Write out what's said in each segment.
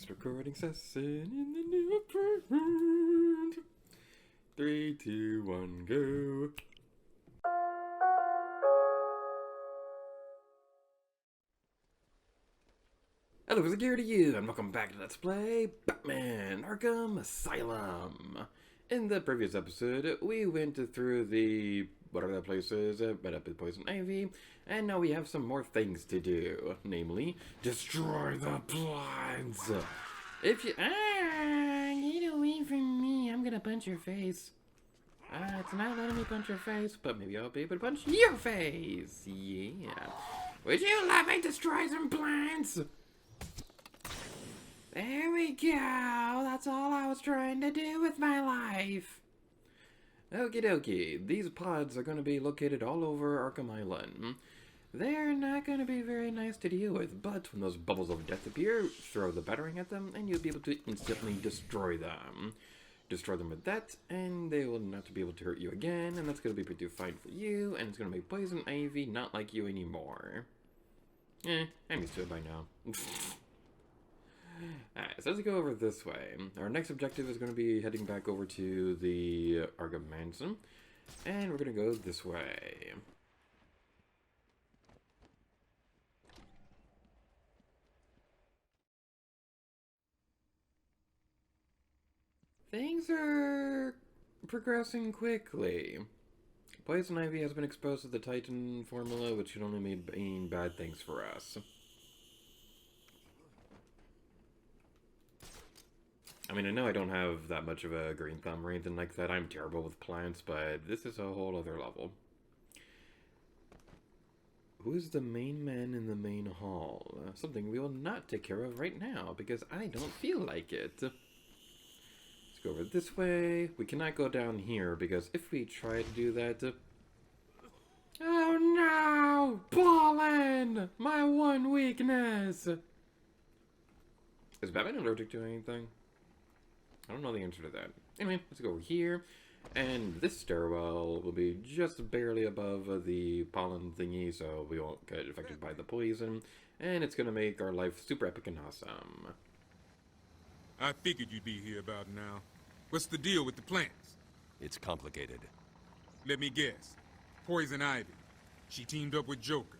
Next recording session in the new apartment. 3, 2, 1, go. Hello, security you, and welcome back to Let's Play Batman Arkham Asylum. In the previous episode, we went through the whatever that place is, met up with Poison Ivy, and now we have some more things to do, namely, destroy the plants. If you get away from me, I'm gonna punch your face. It's not letting me punch your face, but maybe I'll be able to punch your face. Yeah. Would you let me destroy some plants? There we go. That's all I was trying to do with my life. Okie dokie. These pods are going to be located all over Arkham Island. They're not going to be very nice to deal with, but when those bubbles of death appear, throw the battering at them, and you'll be able to instantly destroy them. Destroy them with that, and they will not be able to hurt you again, and that's going to be pretty fine for you, and it's going to make Poison Ivy not like you anymore. I'm used to it by now. Alright, so let's go over this way. Our next objective is going to be heading back over to the Arkham Mansion, and we're going to go this way. Things are progressing quickly. Poison Ivy has been exposed to the Titan formula, which should only mean bad things for us. I mean, I know I don't have that much of a green thumb or anything like that. I'm terrible with plants, but this is a whole other level. Who's the main man in the main hall? Something we will not take care of right now, because I don't feel like it. Let's go over this way. We cannot go down here, because if we try to do that... Oh no! Pollen! My one weakness! Is Batman allergic to anything? I don't know the answer to that. Anyway, let's go over here. And this stairwell will be just barely above the pollen thingy, so we won't get affected by the poison. And it's going to make our life super epic and awesome. I figured you'd be here about now. What's the deal with the plants? It's complicated. Let me guess. Poison Ivy. She teamed up with Joker.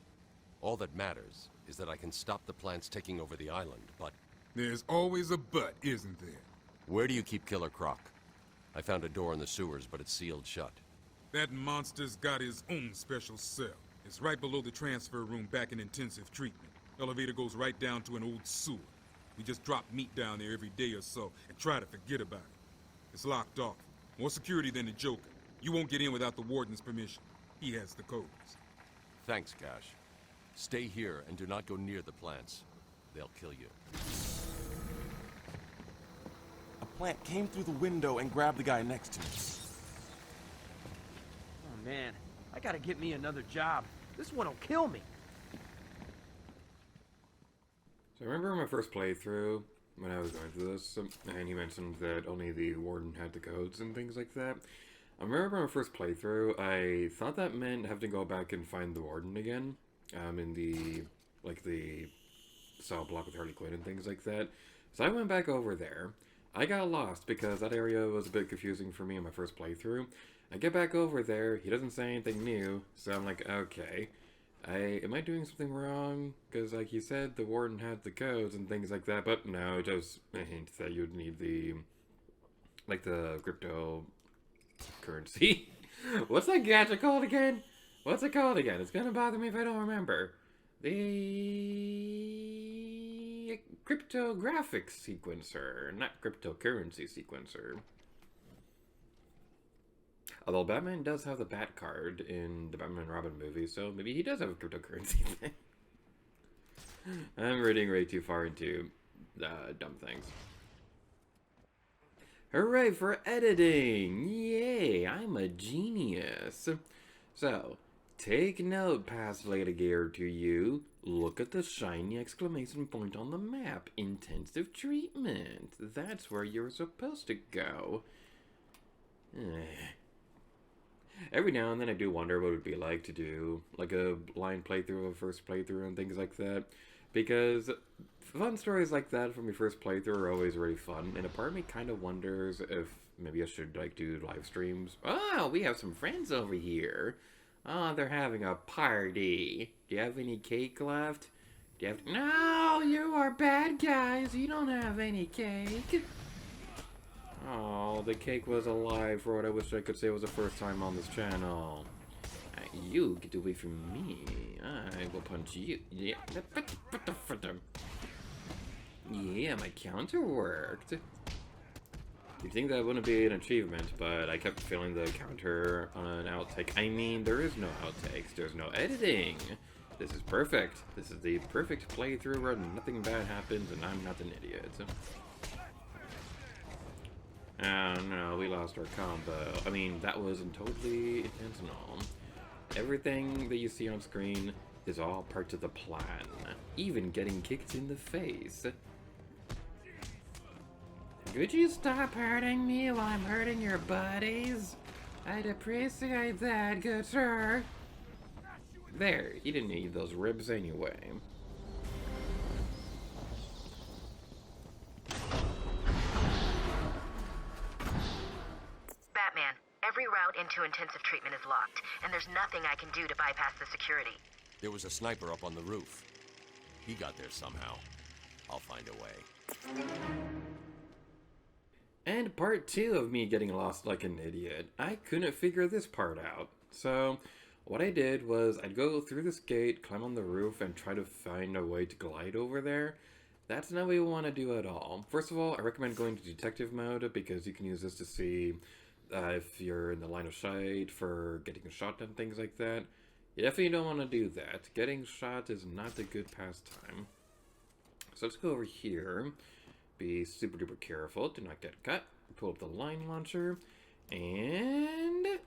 All that matters is that I can stop the plants taking over the island, but... There's always a but, isn't there? Where do you keep Killer Croc? I found a door in the sewers, but it's sealed shut. That monster's got his own special cell. It's right below the transfer room back in intensive treatment. Elevator goes right down to an old sewer. We just drop meat down there every day or so and try to forget about it. It's locked off. More security than the Joker. You won't get in without the warden's permission. He has the codes. Thanks, Gash. Stay here and do not go near the plants. They'll kill you. A plant came through the window and grabbed the guy next to me. Oh man, I gotta get me another job. This one'll kill me. So I remember my first playthrough, when I was going through this, and you mentioned that only the warden had the codes and things like that. I remember my first playthrough, I thought that meant having to go back and find the warden again, in the cell block with Harley Quinn and things like that. So I went back over there. I got lost because that area was a bit confusing for me in my first playthrough. I get back over there, he doesn't say anything new, so I'm like, okay. Am I doing something wrong? Because like he said, the warden had the codes and things like that, but no, just a hint that you'd need the cryptocurrency. What's that gadget called again? What's it called again? It's gonna bother me if I don't remember. The cryptographic sequencer, not cryptocurrency sequencer. Although Batman does have the Bat card in the Batman and Robin movie, so maybe he does have a cryptocurrency thing. I'm reading way too far into dumb things. Hooray for editing! Yay, I'm a genius. So, take note, past litigator to you. Look at the shiny exclamation point on the map. Intensive treatment. That's where you're supposed to go. Every now and then I do wonder what it would be like to do like a blind playthrough of a first playthrough and things like that. because fun stories like that from your first playthrough are always really fun, and a part of me kind of wonders if maybe I should like do live streams. Oh, we have some friends over here. Oh, they're having a party. Do you have any cake left? Do you have... No, you are bad guys. You don't have any cake. Oh, the cake was alive for what I wish I could say was the first time on this channel. You get away from me. I will punch you. Yeah. Yeah, my counter worked. You'd think that wouldn't be an achievement, but I kept feeling the counter on an outtake. I mean, there is no outtakes. There's no editing. This is perfect. This is the perfect playthrough where nothing bad happens and I'm not an idiot. Oh no, we lost our combo. I mean, that wasn't totally intentional. Everything that you see on screen is all part of the plan. Even getting kicked in the face. Could you stop hurting me while I'm hurting your buddies? I'd appreciate that, good sir. There, you didn't need those ribs anyway. Batman, every route into intensive treatment is locked, and there's nothing I can do to bypass the security. There was a sniper up on the roof. He got there somehow. I'll find a way. And part 2 of me getting lost like an idiot. I couldn't figure this part out. So, what I did was I'd go through this gate, climb on the roof, and try to find a way to glide over there. That's not what you want to do at all. First of all, I recommend going to detective mode because you can use this to see if you're in the line of sight for getting shot and things like that. You definitely don't want to do that. Getting shot is not a good pastime. So let's go over here. Be super duper careful to not get cut. Pull up the line launcher. And...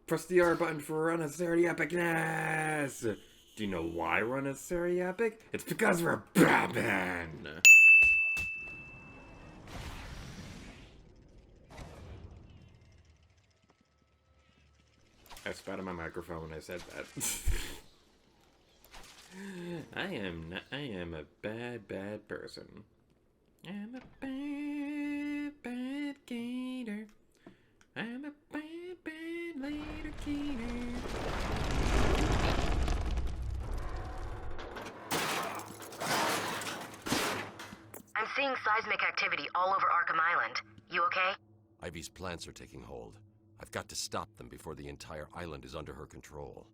press the R button for unnecessary epicness! Do you know why we're unnecessary epic? It's because we're Batman! I spat on my microphone when I said that. I am a bad person. I'm a bad gator. I'm a bad later gator. I'm seeing seismic activity all over Arkham Island. You okay? Ivy's plants are taking hold. I've got to stop them before the entire island is under her control.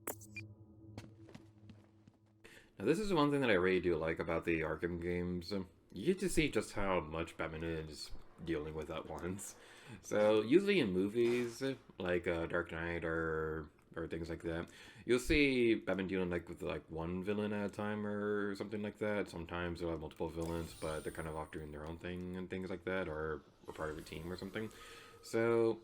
Now, this is one thing that I really do like about the Arkham games. You get to see just how much Batman is dealing with at once. So, usually in movies, like Dark Knight or things like that, you'll see Batman dealing with one villain at a time or something like that. Sometimes they'll have multiple villains, but they're kind of off doing their own thing and things like that, or part of a team or something. So,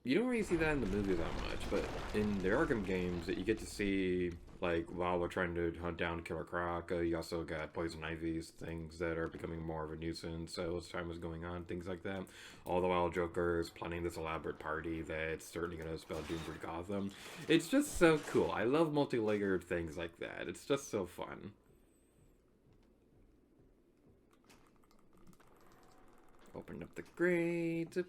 you don't really see that in the movies that much, but in the Arkham games, you get to see, while we're trying to hunt down Killer Croc, you also got Poison Ivy's things that are becoming more of a nuisance, so as time was going on, things like that. All the while Joker is planning this elaborate party that's certainly going to spell doom for Gotham. It's just so cool. I love multi-layered things like that. It's just so fun. Open up the grate.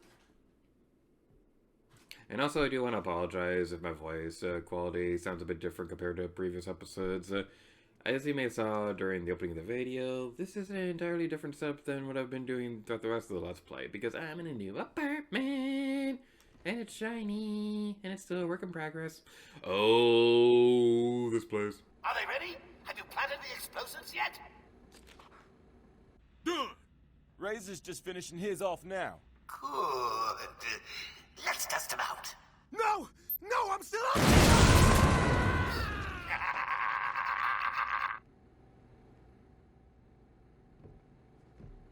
And also, I do want to apologize if my voice quality sounds a bit different compared to previous episodes. As you may have saw during the opening of the video, this is an entirely different setup than what I've been doing throughout the rest of the Let's Play, because I'm in a new apartment, and it's shiny, and it's still a work in progress. Oh, this place. Are they ready? Have you planted the explosives yet? Done! Razor's just finishing his off now. Good. Let's test them out. No! No, I'm still up!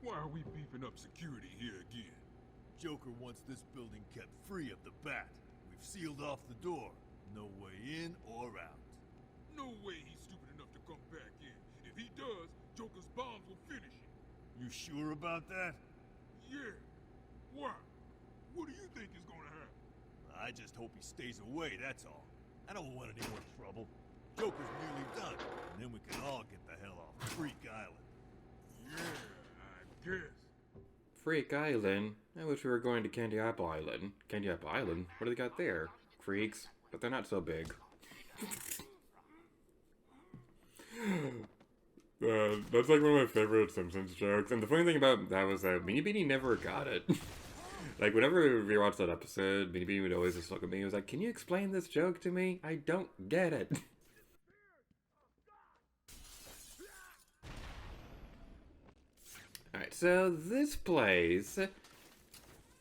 Why are we beefing up security here again? Joker wants this building kept free of the bat. We've sealed off the door. No way in or out. No way he's stupid enough to come back in. If he does, Joker's bombs will finish it. You sure about that? Yeah. Why? What do you think is gonna happen? I just hope he stays away, that's all. I don't want any more trouble. Joker's nearly done, and then we can all get the hell off Freak Island. Yeah, I guess. Freak Island? I wish we were going to Candy Apple Island. Candy Apple Island? What do they got there? Freaks, but they're not so big. That's like one of my favorite Simpsons jokes. And the funny thing about that was that Beanie Beanie never got it. Like, whenever we watched that episode, Beanie Beanie would always just look at me and was like, "Can you explain this joke to me? I don't get it." Alright, so this place,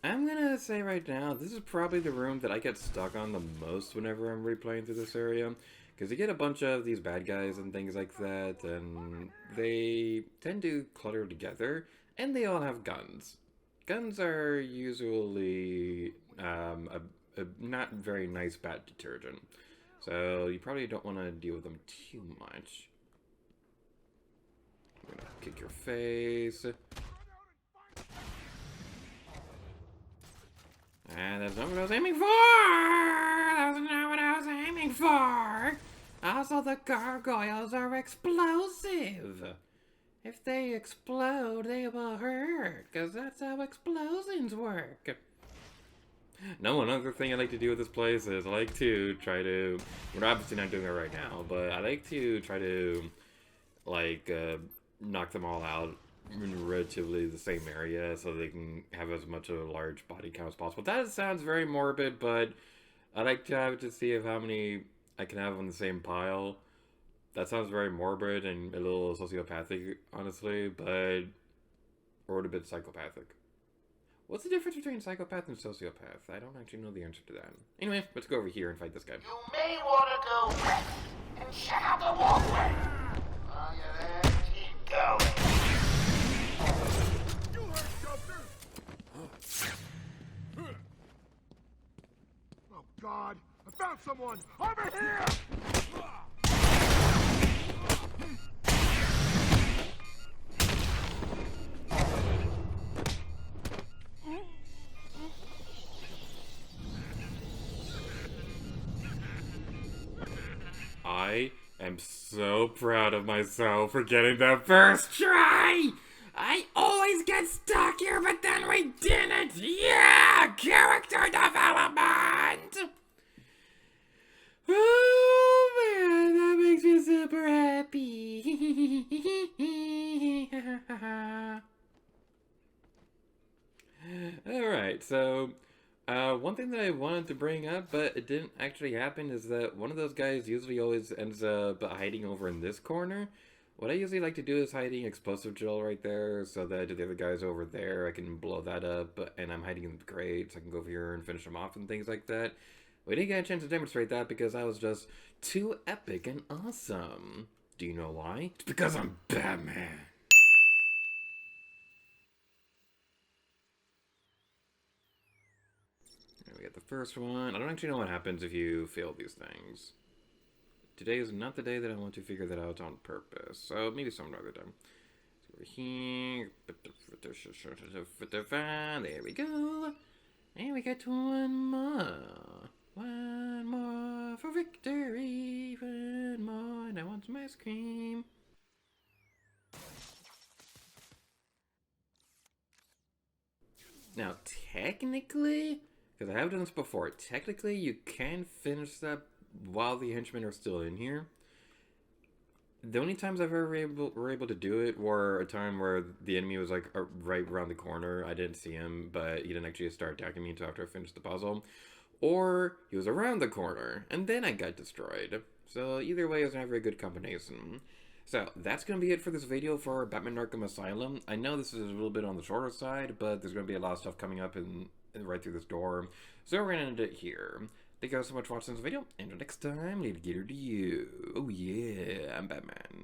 I'm gonna say right now, this is probably the room that I get stuck on the most whenever I'm replaying through this area. Because you get a bunch of these bad guys and things like that, and they tend to clutter together, and they all have guns. Guns are usually a not very nice bat detergent. So you probably don't want to deal with them too much. I'm gonna kick your face. And that's not what I was aiming for! That was not what I was aiming for! Also, the gargoyles are explosive! If they explode, they will hurt, because that's how explosions work. No, one other thing I like to do with this place is I like to try to... We're obviously not doing it right now, but I like to try to, like, knock them all out in relatively the same area so they can have as much of a large body count as possible. That sounds very morbid, but I like to have to see how many I can have on the same pile. That sounds very morbid and a little sociopathic, honestly, but... or a bit psychopathic. What's the difference between psychopath and sociopath? I don't actually know the answer to that. Anyway, let's go over here and fight this guy. You may want to go west and check out the walkway. While you're there, keep going. You heard, Joker! Oh, God! I found someone! Over here! I am so proud of myself for getting that first try! I always get stuck here, but then we didn't! Yeah! Character development! Oh man, that makes me super happy! Alright, so... one thing that I wanted to bring up, but it didn't actually happen, is that one of those guys usually always ends up hiding over in this corner. What I usually like to do is hiding explosive gel right there, so that the other guy's over there, I can blow that up, and I'm hiding in the grate, so I can go over here and finish them off and things like that. We didn't get a chance to demonstrate that because I was just too epic and awesome. Do you know why? It's because I'm Batman. We got the first one. I don't actually know what happens if you fail these things. Today is not the day that I want to figure that out on purpose. So maybe some other time. Over here. There we go. And we got one more. One more for victory. One more. And I want some ice cream. Now, technically... because I have done this before. Technically, you can finish that while the henchmen are still in here. The only times I've ever were able to do it were a time where the enemy was like right around the corner. I didn't see him, but he didn't actually start attacking me until after I finished the puzzle. Or he was around the corner, and then I got destroyed. So either way, it's not a very good combination. So that's going to be it for this video for Batman Arkham Asylum. I know this is a little bit on the shorter side, but there's going to be a lot of stuff coming up right through this door. So we're going to end it here. Thank you guys so much for watching this video, and until next time, later to you. Oh yeah, I'm Batman.